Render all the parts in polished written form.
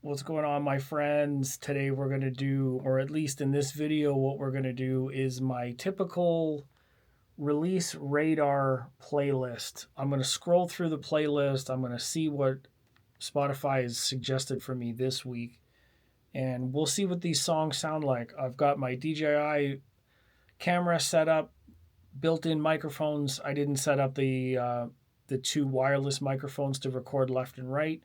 What's going on, my friends? Today we're going to do, or at least in this video, what we're going to do is my typical release radar playlist. I'm going to scroll through the playlist. I'm going to see what Spotify has suggested for me this week, and we'll see what these songs sound like. I've got my DJI camera set up, built-in microphones. I didn't set up the two wireless microphones to record left and right.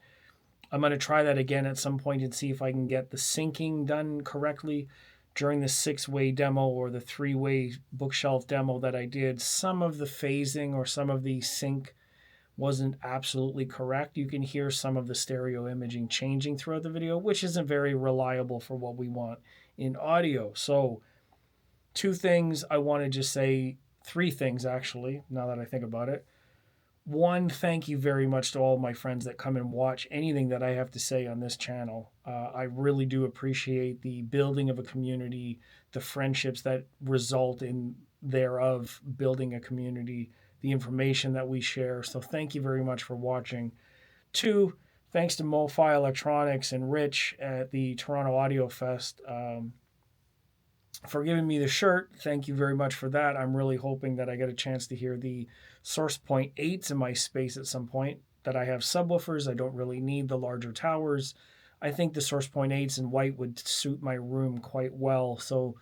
I'm going to try that again at some point and see if I can get the syncing done correctly. During the 6-way demo or the 3-way bookshelf demo that I did, some of the phasing or some of the sync wasn't absolutely correct. You can hear some of the stereo imaging changing throughout the video, which isn't very reliable for what we want in audio. So two things I want to just say, three things actually, now that I think about it. One, thank you very much to all my friends that come and watch anything that I have to say on this channel. I really do appreciate the building of a community, the friendships that result in thereof building a community, the information that we share. So thank you very much for watching. Two, thanks to MoFi Electronics and Rich at the Toronto Audio Fest for giving me the shirt. Thank you very much for that. I'm really hoping that I get a chance to hear the Source Point 8s in my space at some point, that I have subwoofers. I don't really need the larger towers. I think the Source Point 8s in white would suit my room quite well. So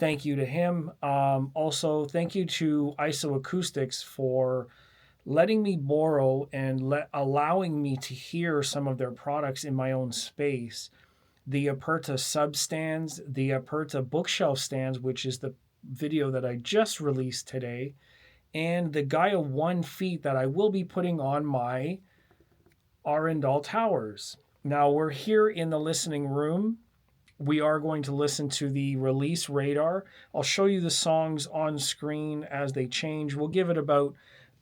thank you to him. Also, thank you to ISO Acoustics for letting me borrow and allowing me to hear some of their products in my own space. The Aperta sub stands, the Aperta bookshelf stands, which is the video that I just released today, and the Gaia 1 feet that I will be putting on my Arendal towers. Now we're here in the listening room. We are going to listen to the release radar. I'll show you the songs on screen as they change. We'll give it about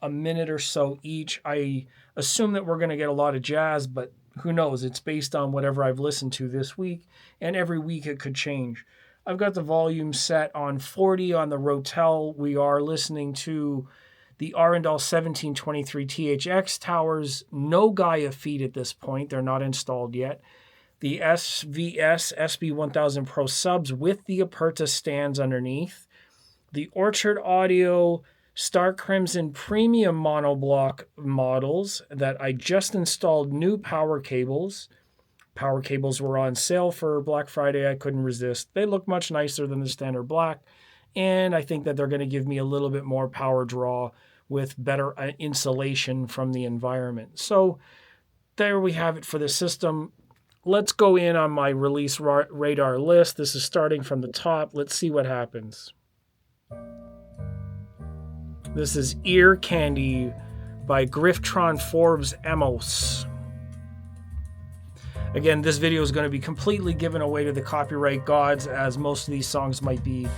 a minute or so each. I assume that we're going to get a lot of jazz, but who knows? It's based on whatever I've listened to this week, and every week it could change. I've got the volume set on 40 on the Rotel. We are listening to the Arendal 1723 THX towers. No Gaia feed at this point. They're not installed yet. The SVS SB1000 Pro subs with the Aperta stands underneath. The Orchard Audio Star Crimson Premium monoblock models that I just installed new power cables. Power cables were on sale for Black Friday. I couldn't resist. They look much nicer than the standard black, and I think that they're going to give me a little bit more power draw with better insulation from the environment. So there we have it for the system. Let's go in on my release radar list. This is starting from the top. Let's see what happens. This is Ear Candy by Griftron Forbes Amos. Again, this video is going to be completely given away to the copyright gods, as most of these songs might be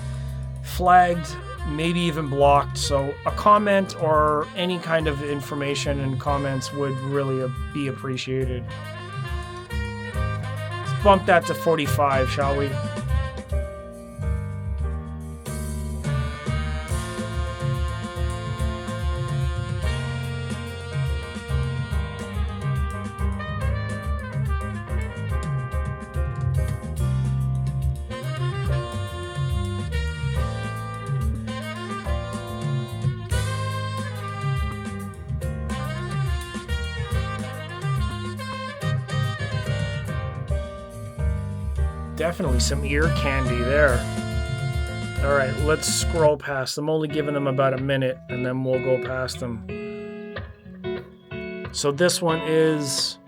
flagged, maybe even blocked. So a comment or any kind of information and comments would really be appreciated. Let's bump that to 45, shall we? Definitely some ear candy there. All right, let's scroll past. I'm only giving them about a minute, and then we'll go past them. So this one is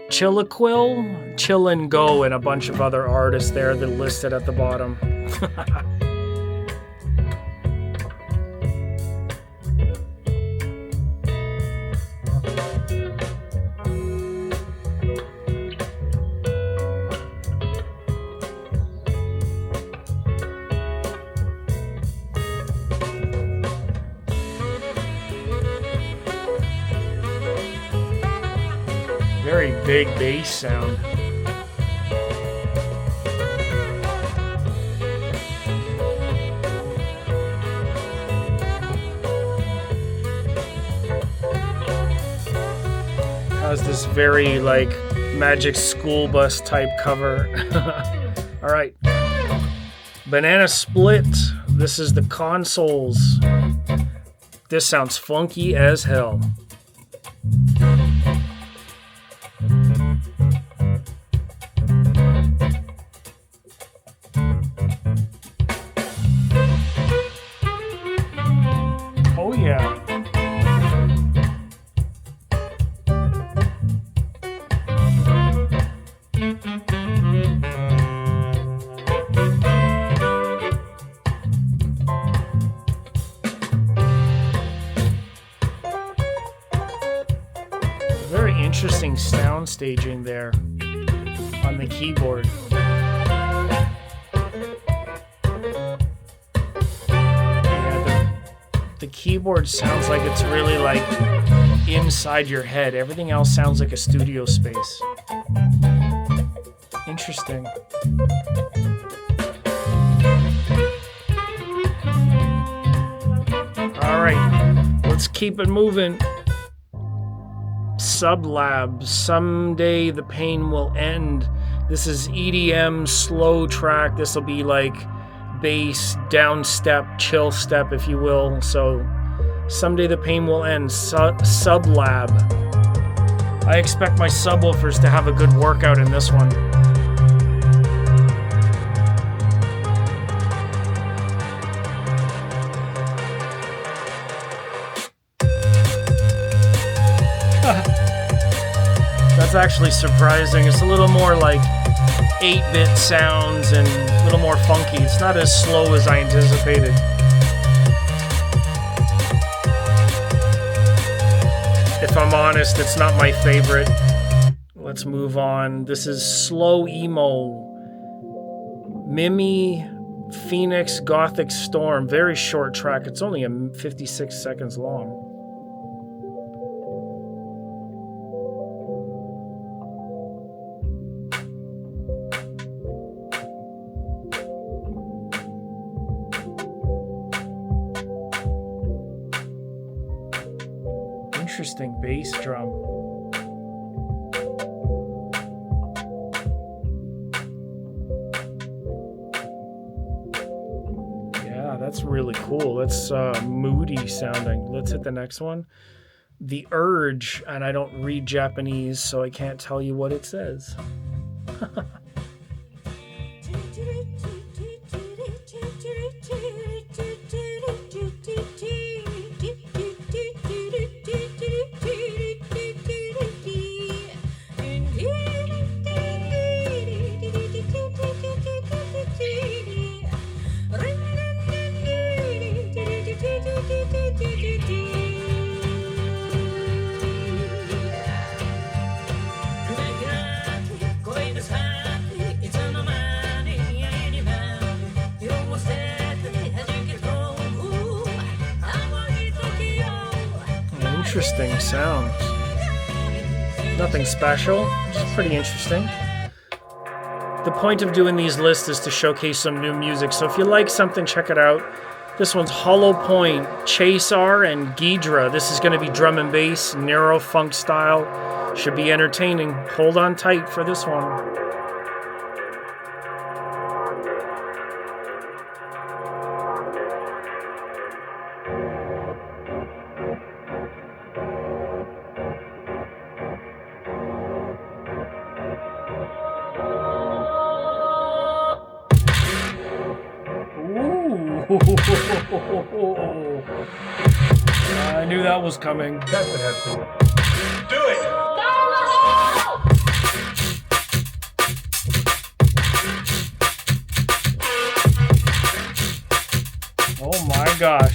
Chillaquil, Chill and Go, and a bunch of other artists there that are listed at the bottom. Very big bass sound. Has this very like Magic School Bus type cover. All right. Banana Split. This is the consoles. This sounds funky as hell. Oh yeah. Very interesting sound staging there on the keyboard. The keyboard sounds like it's really like inside your head. Everything else sounds like a studio space. Interesting. All right, let's keep it moving. Sublab, Someday the Pain Will End. This is EDM slow track. This will be like bass, down step, chill step, if you will. So Someday the Pain Will End, Sublab. I expect my subwoofers to have a good workout in this one. That's actually surprising. It's a little more like 8-bit sounds and a little more funky. It's not as slow as I anticipated. If I'm honest, it's not my favorite. Let's move on. This is Slow Emo. Mimi Phoenix Gothic Storm. Very short track. It's only 56 seconds long. Interesting bass drum. Yeah, that's really cool. That's moody sounding. Let's hit the next one. The Urge, and I don't read Japanese, so I can't tell you what it says. Interesting sound. Nothing special, just pretty interesting. The point of doing these lists is to showcase some new music, so if you like something, check it out. This one's Hollow Point, Chasar, and Ghidra. This is going to be drum and bass, narrow funk style. Should be entertaining. Hold on tight for this one. I knew that was coming. That would have to do it. Oh my gosh.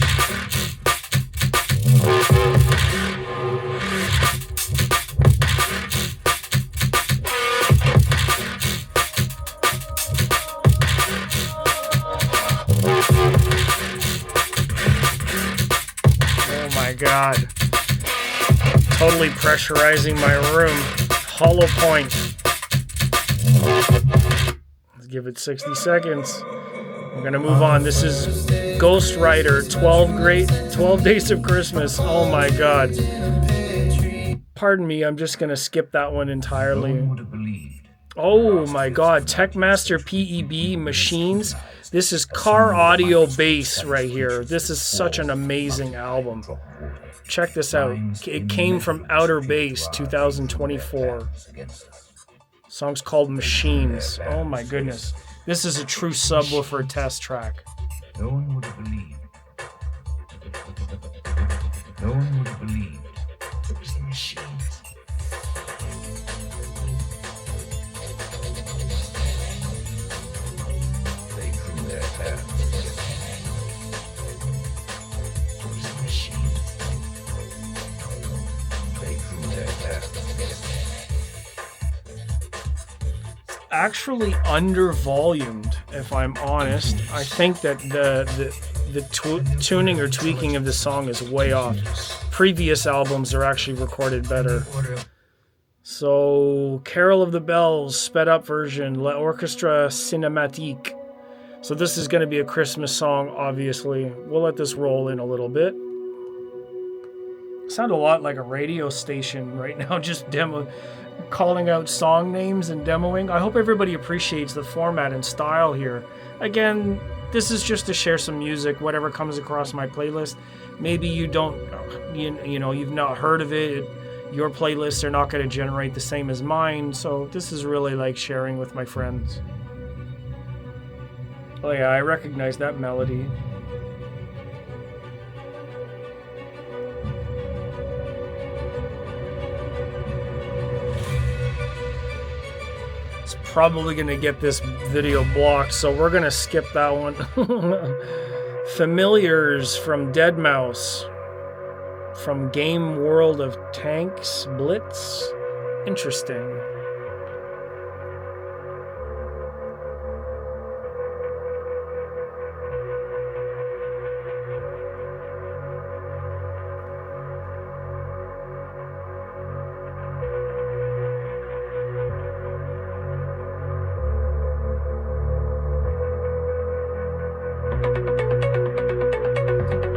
God. Totally pressurizing my room. Hollow Point. Let's give it 60 seconds. We're gonna move on. This is Ghost Rider, 12 Days of Christmas. Oh my God. pardon me, I'm just gonna skip that one entirely. No one would have believed. Oh my god, Techmaster PEB Machines. This is car audio bass right here. This is such an amazing album. Check this out. It came from Outer Bass 2024. Song's called Machines. Oh my goodness. This is a true subwoofer test track. No one would have believed. No one would have believed it was the machines. They drew their path. It was the machines. They drew their path. Actually under volumed, if I'm honest. I think that the tuning or tweaking of the song is way off. Previous albums are actually recorded better. So, Carol of the Bells, sped up version, L'Orchestre Cinématique. So this is going to be a Christmas song, obviously. We'll let this roll in a little bit. Sound a lot like a radio station right now, just calling out song names and demoing. I hope everybody appreciates the format and style here. Again, this is just to share some music, whatever comes across my playlist. Maybe you don't, you know, you've not heard of it. Your playlists are not going to generate the same as mine. So this is really like sharing with my friends. Oh yeah, I recognize that melody. Probably gonna get this video blocked, so we're gonna skip that one. Familiars from Deadmau5 from Game World of Tanks Blitz. Interesting.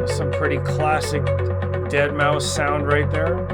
Some pretty classic Deadmau5 sound right there.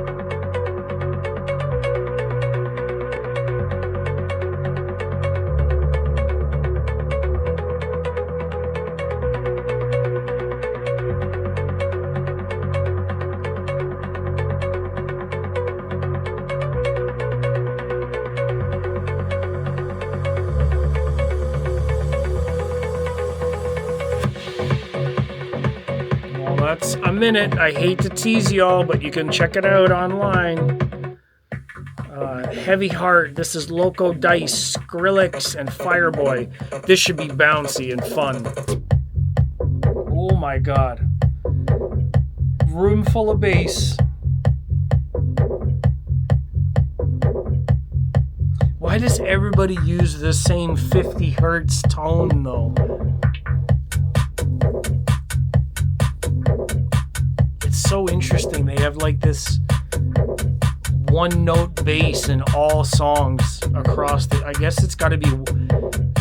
That's a minute. I hate to tease y'all, but you can check it out online. Heavy Heart. This is Loco Dice, Skrillex, and Fireboy. This should be bouncy and fun. Oh my god. Room full of bass. Why does everybody use the same 50 hertz tone though? So interesting. They have like this one note bass in all songs across the, I guess it's got to be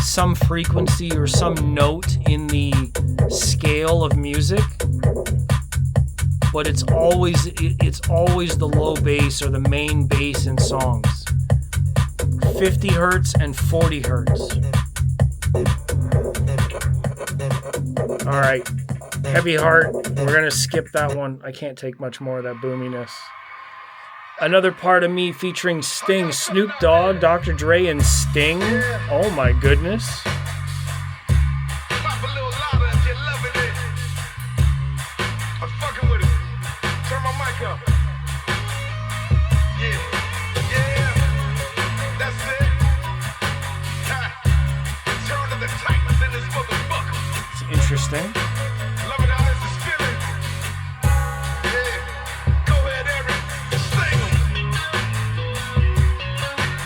some frequency or some note in the scale of music, but it's always the low bass or the main bass in songs. 50 hertz and 40 hertz. All right. Heavy Heart, we're going to skip that one. I can't take much more of that boominess. Another Part of Me featuring Sting, Snoop Dogg, Dr. Dre, and Sting. Oh my goodness. It's interesting.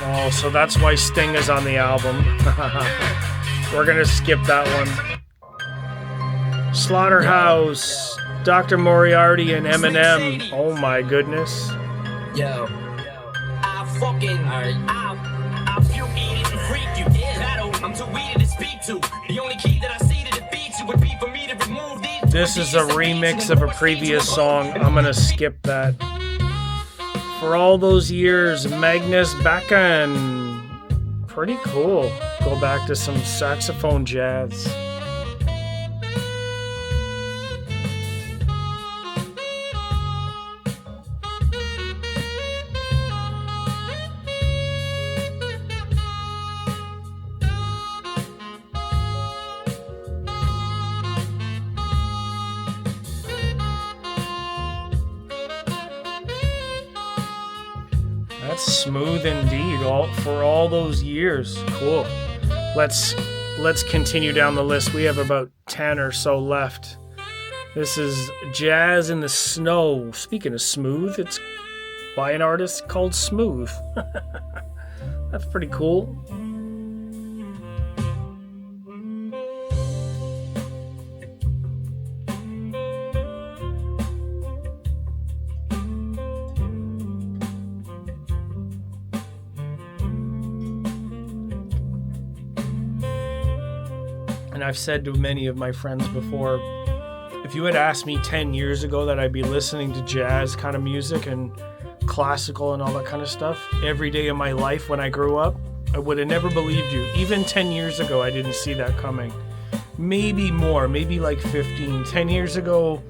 Oh, so that's why Sting is on the album. We're gonna skip that one. Slaughterhouse, Dr. Moriarty, and Eminem. Oh my goodness. Yo, I fucking, I feel eat and freak you. Battle, I'm too weedy to speak to. The only key that I see to defeat you would be for me to remove these. This is a remix of a previous song. I'm gonna skip that For all those years, Magnus Bakken. Pretty cool. Go back to some saxophone jazz. That's smooth indeed. For all those years. Cool. Let's continue down the list. We have about 10 or so left. This is Jazz in the Snow. Speaking of smooth, it's by an artist called Smooth. That's pretty cool. And I've said to many of my friends before, if you had asked me 10 years ago that I'd be listening to jazz kind of music and classical and all that kind of stuff every day of my life when I grew up, I would have never believed you. Even 10 years ago, I didn't see that coming. Maybe more, maybe like 15. 10 years ago,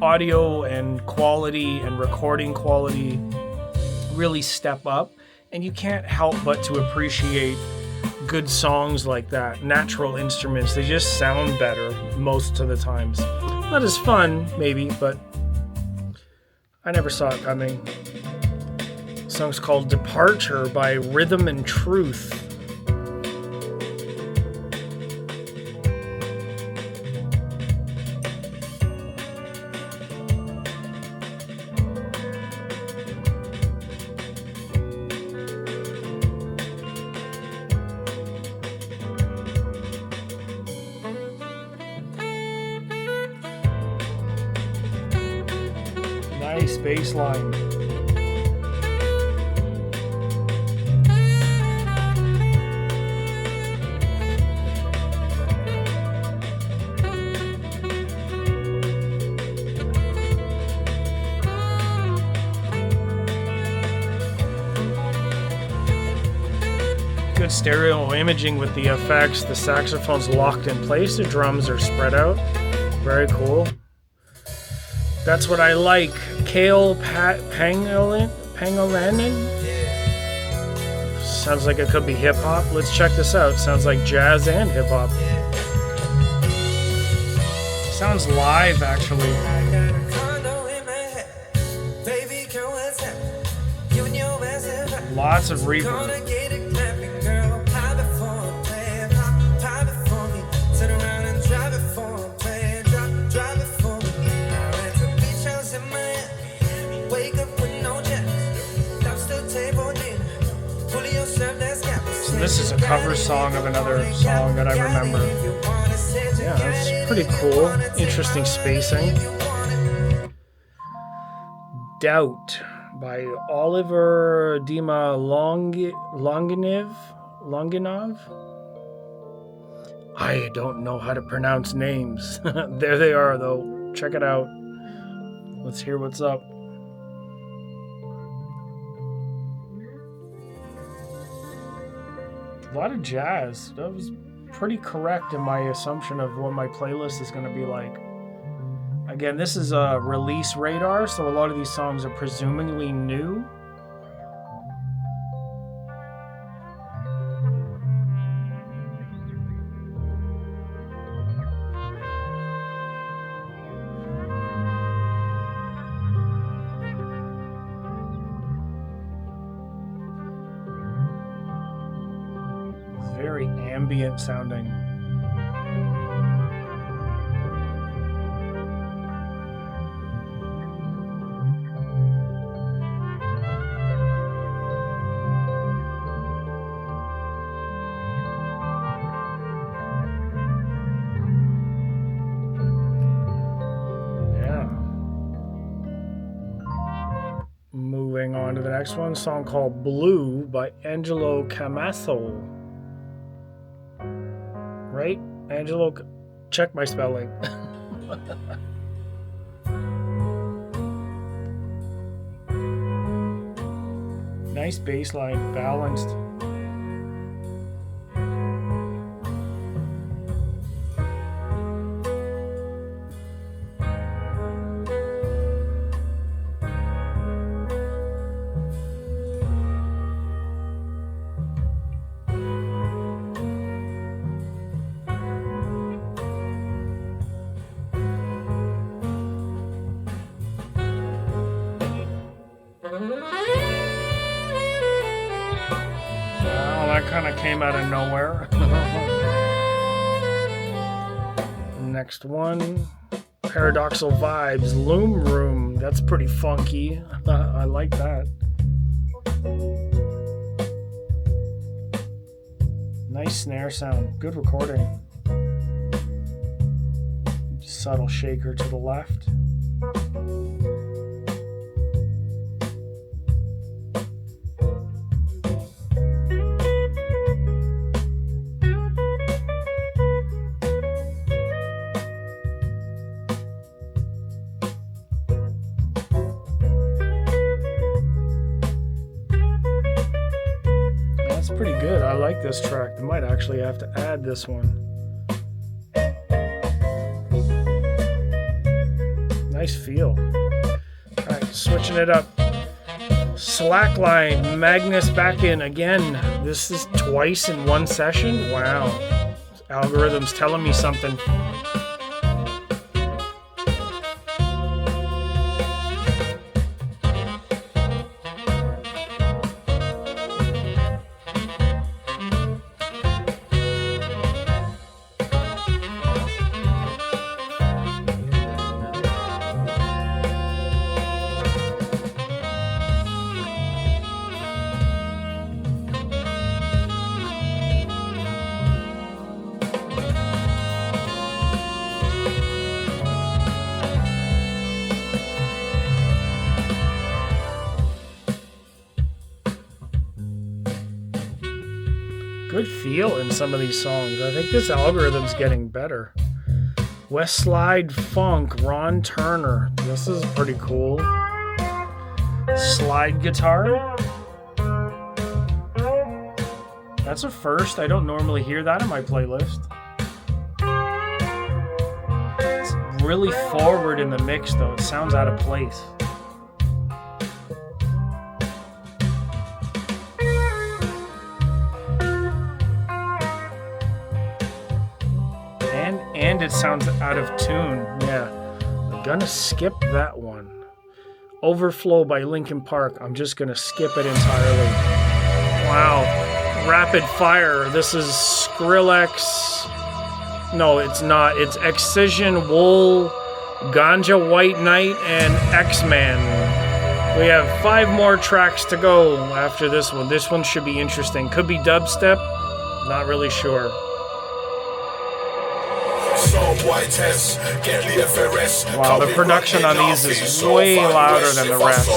audio and quality and recording quality really step up, and you can't help but to appreciate good songs like that. Natural instruments, they just sound better most of the times. Not as fun, maybe, but I never saw it coming. The song's called Departure by Rhythm and Truth. Nice bass line. Good stereo imaging with the effects. The saxophone's locked in place. The drums are spread out. Very cool. That's what I like. Kale Pangolanen? Sounds like it could be hip hop. Let's check this out. Sounds like jazz and hip hop. Sounds live, actually. Lots of reverb. This is a cover song of another song that I remember. Yeah, that's pretty cool. Interesting spacing. Doubt by Oliver Dima Longinov. I don't know how to pronounce names. There they are, though. Check it out. Let's hear what's up. A lot of jazz. That was pretty correct in my assumption of what my playlist is going to be like. Again, this is a release radar, so a lot of these songs are presumably new. Very ambient sounding. Yeah. Moving on to the next one, song called Blue by Angelo Camasso. Right? Angelo, check my spelling. Nice bass line, balanced. That kind of came out of nowhere. Next one, Paradoxal Vibes, Loom Room. That's pretty funky. I like that. Nice snare sound. Good recording. Subtle shaker to the left. That's pretty good. I like this track. I might actually have to add this one. Nice feel. All right, switching it up. Slackline, Magnus back in again. This is twice in one session. Wow. Algorithm's telling me something. Good feel in some of these songs. I think this algorithm's getting better. West Slide Funk, Ron Turner. This is pretty cool. Slide guitar. That's a first. I don't normally hear that in my playlist. It's really forward in the mix though. It sounds out of place. And it sounds out of tune. Yeah. I'm gonna skip that one. Overflow by Linkin Park. I'm just gonna skip it entirely. Wow. Rapid Fire. This is Skrillex. No, it's not. It's Excision, Wool, Ganja White Knight, and X-Man. We have 5 more tracks to go after this one. This one should be interesting. Could be dubstep. Not really sure. Wow, the production on these is way louder than the rest.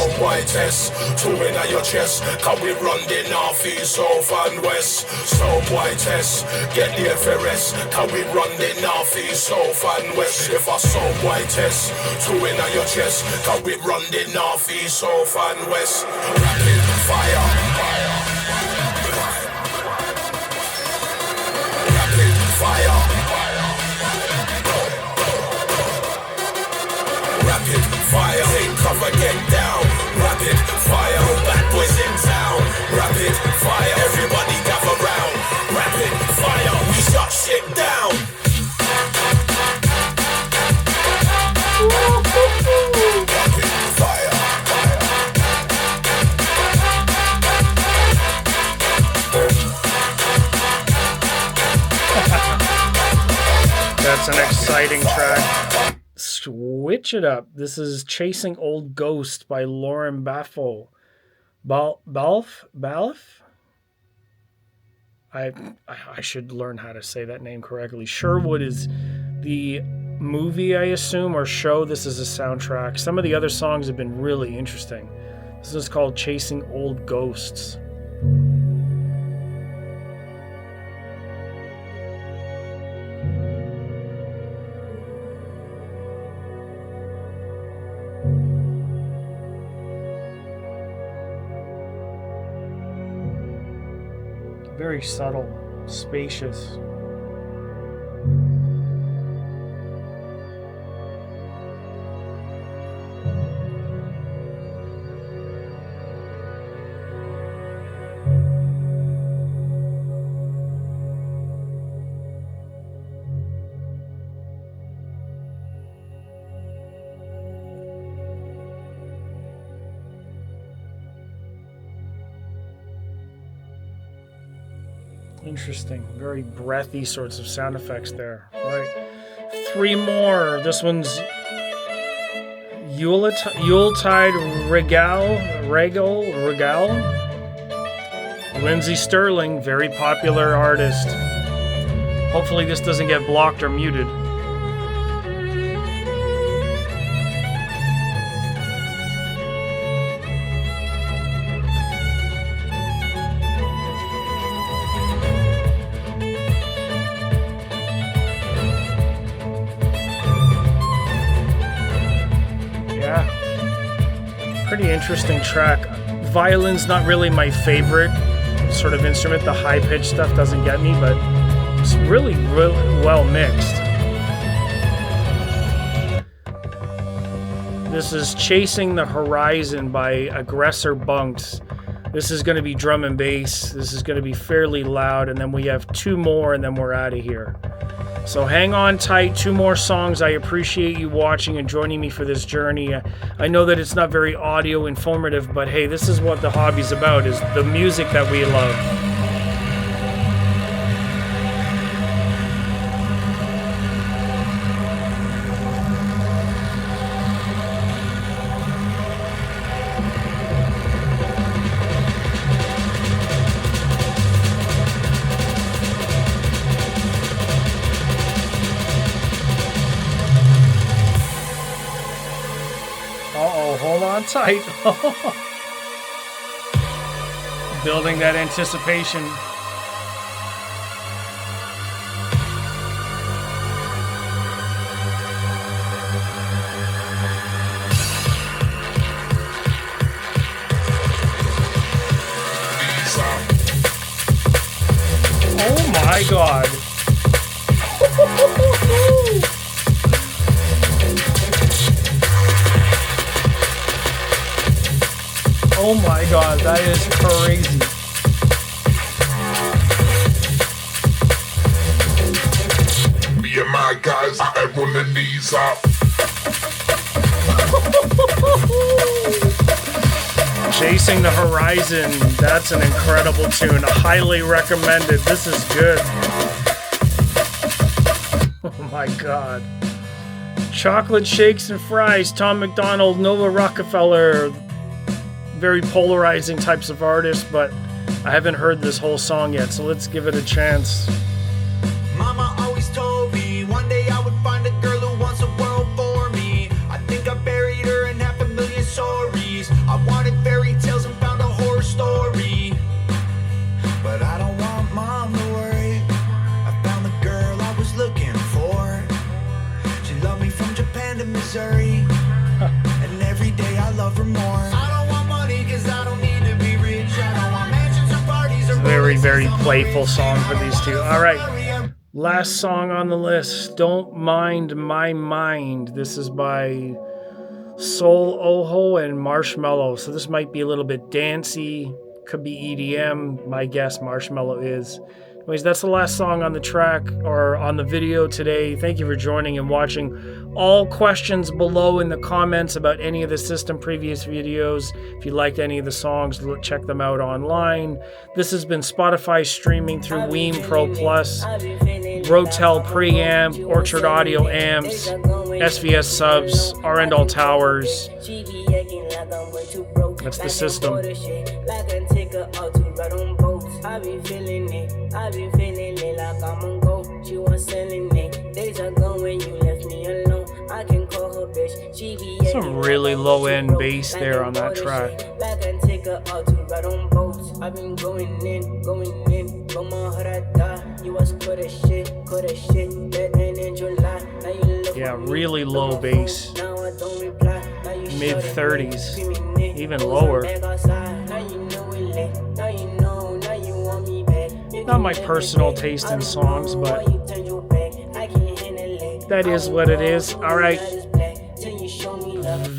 Fire, take cover, get down. Rapid fire, bad boys in town. Rapid fire, everybody gather round. Rapid fire, we shut shit down. Rapid fire. That's an exciting track. Switch it up. This is Chasing Old Ghost by Lauren Baffle. Balf? I should learn how to say that name correctly. Sherwood is the movie, I assume, or show. This is a soundtrack. Some of the other songs have been really interesting. This is called Chasing Old Ghosts. Very subtle, spacious. Interesting, very breathy sorts of sound effects there. All right, 3 more. This one's Yuletide Regal. Lindsey Sterling, very popular artist. Hopefully this doesn't get blocked or muted. Pretty interesting track. Violin's not really my favorite sort of instrument. The high-pitched stuff doesn't get me, but it's really, really well mixed. This is Chasing the Horizon by Aggressor Bunks. This is going to be drum and bass. This is going to be fairly loud, and then we have 2 more, and then we're out of here. So hang on tight, 2 more songs. I appreciate you watching and joining me for this journey. I know that it's not very audio informative, but hey, this is what the hobby's about, is the music that we love. Hold on tight. Building that anticipation. Oh my God. Oh my God, that is crazy. Me and my guys are on the knees up. Chasing the Horizon, that's an incredible tune. Highly recommended. This is good. Oh my God. Chocolate Shakes and Fries, Tom McDonald, Nova Rockefeller. Very polarizing types of artists, but I haven't heard this whole song yet, so let's give it a chance. Mama always told me one day I would find a girl who wants the world for me. I think I buried her in 500,000 stories. I wanted fairy tales and found a horror story. But I don't want mom to worry. I found the girl I was looking for. She loved me from Japan to Missouri. And every day I love her more. Very, very playful song for these two. All right, last song on the list, Don't Mind My Mind. This is by Soul Oho and Marshmello. So this might be a little bit dancey, could be EDM. My guess Marshmello is. Anyways, that's the last song on the track or on the video today. Thank you for joining and watching. All questions below in the comments about any of the system previous videos. If you liked any of the songs, check them out online. This has been Spotify streaming through Weem Pro Plus, Rotel preamp, Orchard Audio amps, SVS subs, Arendal towers. That's the system. I be feeling it like I'm on go. She was selling it. Days ago when you left me alone. I can call her bitch. She be some really low end bass there on that track. Back and take her out to ride on boats. I've been going in. Go my heart I die. You was cut as shit. That ain't in July. Now you look. Yeah, really low bass. Now I don't reply. Mid 30s, even lower. Now you know it lit. Now you know. Now you want me back. Not my personal taste in songs, but that is what it is. All right.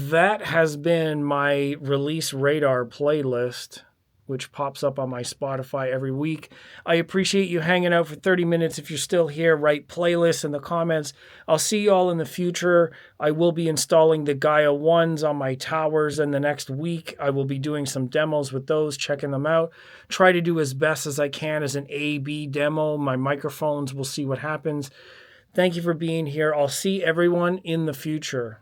That has been my Release Radar playlist, which pops up on my Spotify every week. I appreciate you hanging out for 30 minutes. If you're still here, write playlists in the comments. I'll see you all in the future. I will be installing the Gaia 1s on my towers in the next week. I will be doing some demos with those, checking them out. Try to do as best as I can as an A/B demo. My microphones, we'll see what happens. Thank you for being here. I'll see everyone in the future.